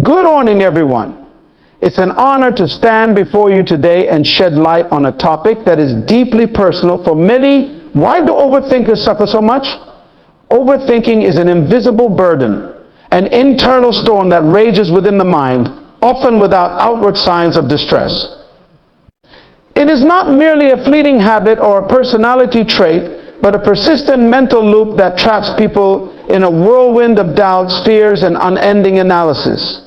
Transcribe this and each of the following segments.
Good morning, everyone. It's an honor to stand before you today and shed light on a topic that is deeply personal for many. Why do overthinkers suffer so much? Overthinking is an invisible burden, an internal storm that rages within the mind, often without outward signs of distress. It is not merely a fleeting habit or a personality trait, but a persistent mental loop that traps people in a whirlwind of doubts, fears, and unending analysis.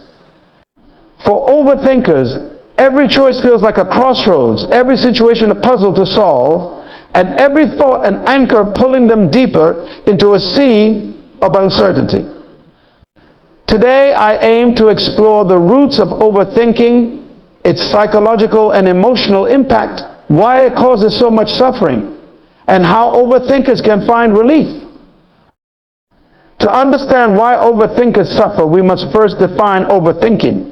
For overthinkers, every choice feels like a crossroads, every situation a puzzle to solve, and every thought an anchor pulling them deeper into a sea of uncertainty. Today, I aim to explore the roots of overthinking, its psychological and emotional impact, why it causes so much suffering, and how overthinkers can find relief. To understand why overthinkers suffer, we must first define overthinking.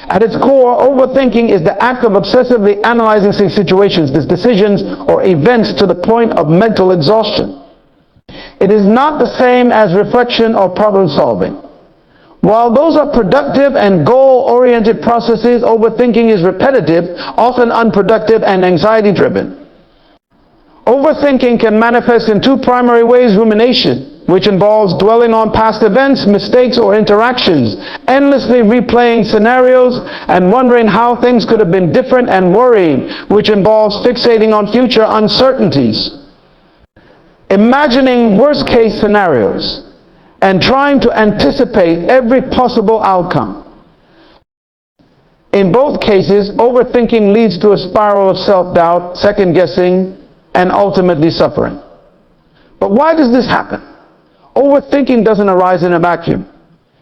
At its core, overthinking is the act of obsessively analyzing situations, decisions, or events to the point of mental exhaustion. It is not the same as reflection or problem solving. While those are productive and goal-oriented processes, overthinking is repetitive, often unproductive, and anxiety-driven. Overthinking can manifest in two primary ways: rumination, which involves dwelling on past events, mistakes, or interactions, endlessly replaying scenarios and wondering how things could have been different, and worrying, which involves fixating on future uncertainties, imagining worst-case scenarios, and trying to anticipate every possible outcome. In both cases, overthinking leads to a spiral of self-doubt, second-guessing, and ultimately suffering. But why does this happen? Overthinking doesn't arise in a vacuum.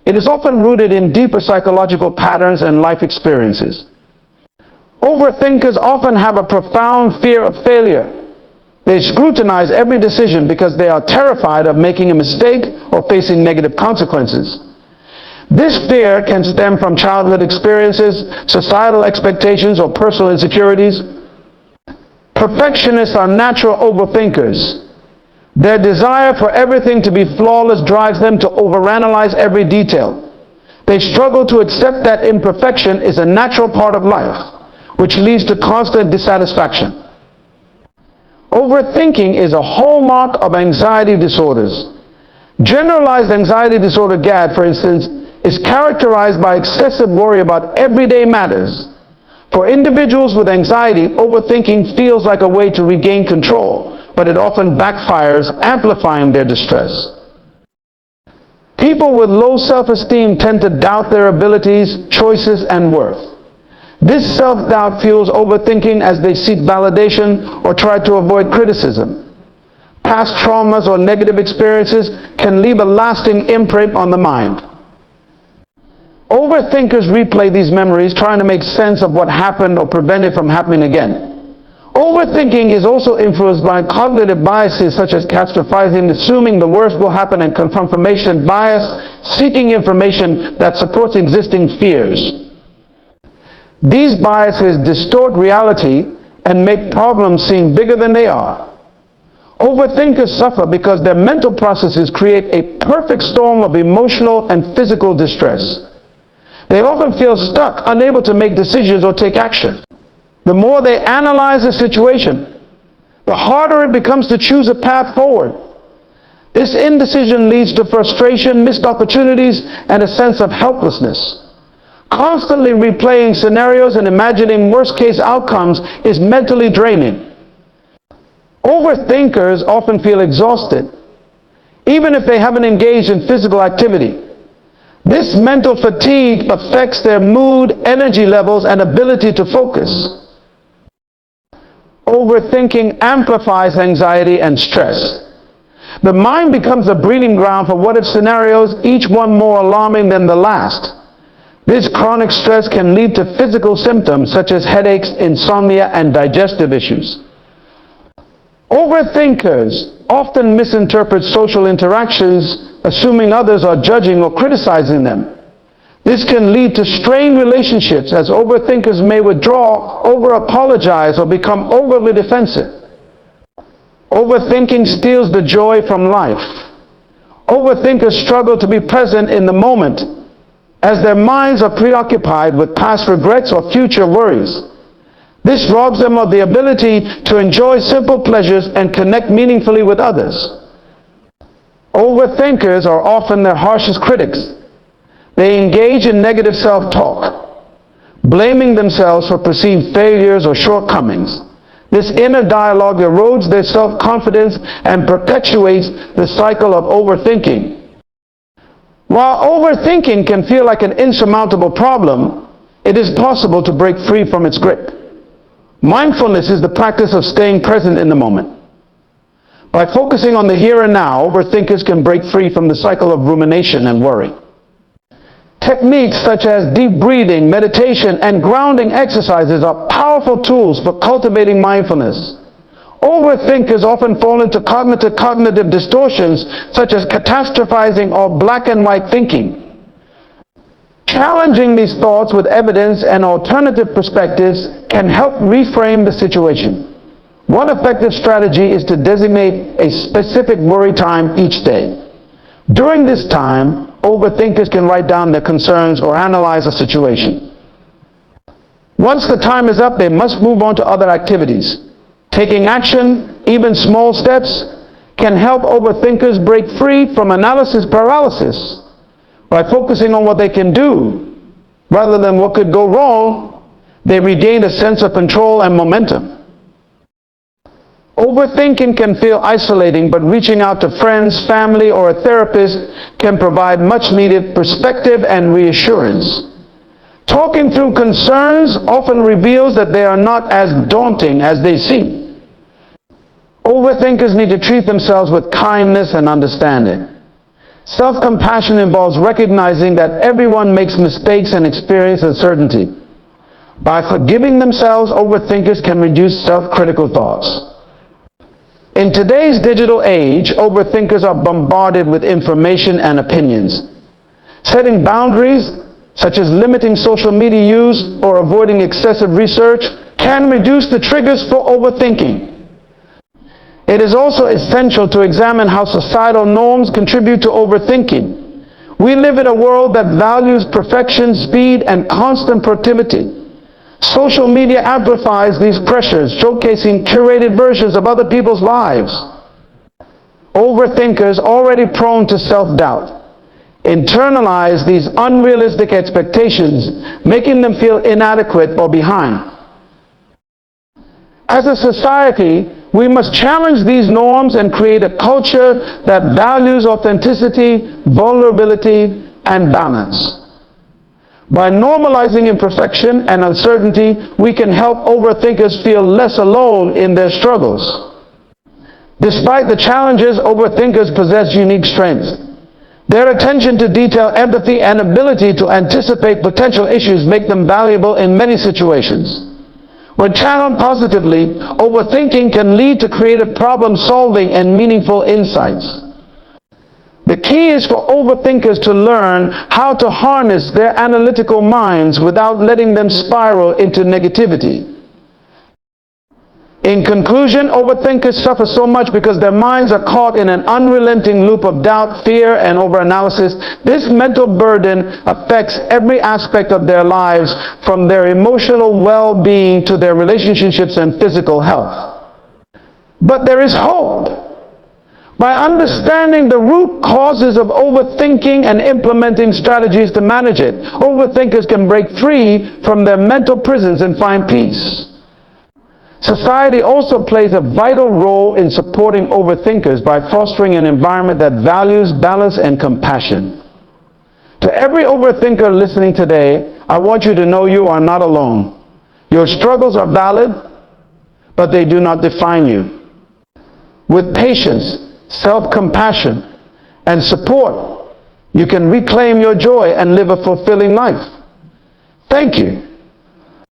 It is often rooted in deeper psychological patterns and life experiences. Overthinkers often have a profound fear of failure. They scrutinize every decision because they are terrified of making a mistake or facing negative consequences. This fear can stem from childhood experiences, societal expectations, or personal insecurities. Perfectionists are natural overthinkers. Their desire for everything to be flawless drives them to overanalyze every detail. They struggle to accept that imperfection is a natural part of life, which leads to constant dissatisfaction. Overthinking is a hallmark of anxiety disorders. Generalized anxiety disorder, GAD, for instance, is characterized by excessive worry about everyday matters. For individuals with anxiety, overthinking feels like a way to regain control, but it often backfires, amplifying their distress. People with low self-esteem tend to doubt their abilities, choices, and worth. This self-doubt fuels overthinking as they seek validation or try to avoid criticism. Past traumas or negative experiences can leave a lasting imprint on the mind. Overthinkers replay these memories, trying to make sense of what happened or prevent it from happening again. Overthinking is also influenced by cognitive biases such as catastrophizing, assuming the worst will happen, and confirmation bias, seeking information that supports existing fears. These biases distort reality and make problems seem bigger than they are. Overthinkers suffer because their mental processes create a perfect storm of emotional and physical distress. They often feel stuck, unable to make decisions or take action. The more they analyze a situation, the harder it becomes to choose a path forward. This indecision leads to frustration, missed opportunities, and a sense of helplessness. Constantly replaying scenarios and imagining worst-case outcomes is mentally draining. Overthinkers often feel exhausted, even if they haven't engaged in physical activity. This mental fatigue affects their mood, energy levels, and ability to focus. Overthinking amplifies anxiety and stress. The mind becomes a breeding ground for what-if scenarios, each one more alarming than the last. This chronic stress can lead to physical symptoms such as headaches, insomnia, and digestive issues. Overthinkers often misinterpret social interactions, assuming others are judging or criticizing them. This can lead to strained relationships, as overthinkers may withdraw, over-apologize, or become overly defensive. Overthinking steals the joy from life. Overthinkers struggle to be present in the moment as their minds are preoccupied with past regrets or future worries. This robs them of the ability to enjoy simple pleasures and connect meaningfully with others. Overthinkers are often their harshest critics. They engage in negative self-talk, blaming themselves for perceived failures or shortcomings. This inner dialogue erodes their self-confidence and perpetuates the cycle of overthinking. While overthinking can feel like an insurmountable problem, it is possible to break free from its grip. Mindfulness is the practice of staying present in the moment. By focusing on the here and now, overthinkers can break free from the cycle of rumination and worry. Techniques such as deep breathing, meditation, and grounding exercises are powerful tools for cultivating mindfulness. Overthinkers often fall into cognitive distortions such as catastrophizing or black and white thinking. Challenging these thoughts with evidence and alternative perspectives can help reframe the situation. One effective strategy is to designate a specific worry time each day. During this time, overthinkers can write down their concerns or analyze a situation. Once the time is up, they must move on to other activities. Taking action, even small steps, can help overthinkers break free from analysis paralysis. By focusing on what they can do, rather than what could go wrong, they regain a sense of control and momentum. Overthinking can feel isolating, but reaching out to friends, family, or a therapist can provide much-needed perspective and reassurance. Talking through concerns often reveals that they are not as daunting as they seem. Overthinkers need to treat themselves with kindness and understanding. Self-compassion involves recognizing that everyone makes mistakes and experiences uncertainty. By forgiving themselves, overthinkers can reduce self-critical thoughts. In today's digital age, overthinkers are bombarded with information and opinions. Setting boundaries, such as limiting social media use or avoiding excessive research, can reduce the triggers for overthinking. It is also essential to examine how societal norms contribute to overthinking. We live in a world that values perfection, speed, and constant productivity. Social media amplifies these pressures, showcasing curated versions of other people's lives. Overthinkers, already prone to self-doubt, internalize these unrealistic expectations, making them feel inadequate or behind. As a society, we must challenge these norms and create a culture that values authenticity, vulnerability, and balance. By normalizing imperfection and uncertainty, we can help overthinkers feel less alone in their struggles. Despite the challenges, overthinkers possess unique strengths. Their attention to detail, empathy, and ability to anticipate potential issues make them valuable in many situations. When channeled positively, overthinking can lead to creative problem solving and meaningful insights. The key is for overthinkers to learn how to harness their analytical minds without letting them spiral into negativity. In conclusion, overthinkers suffer so much because their minds are caught in an unrelenting loop of doubt, fear, and overanalysis. This mental burden affects every aspect of their lives, from their emotional well-being to their relationships and physical health. But there is hope. By understanding the root causes of overthinking and implementing strategies to manage it, overthinkers can break free from their mental prisons and find peace. Society also plays a vital role in supporting overthinkers by fostering an environment that values balance and compassion. To every overthinker listening today, I want you to know you are not alone. Your struggles are valid, but they do not define you. With patience, self-compassion, and support, you can reclaim your joy and live a fulfilling life. Thank you.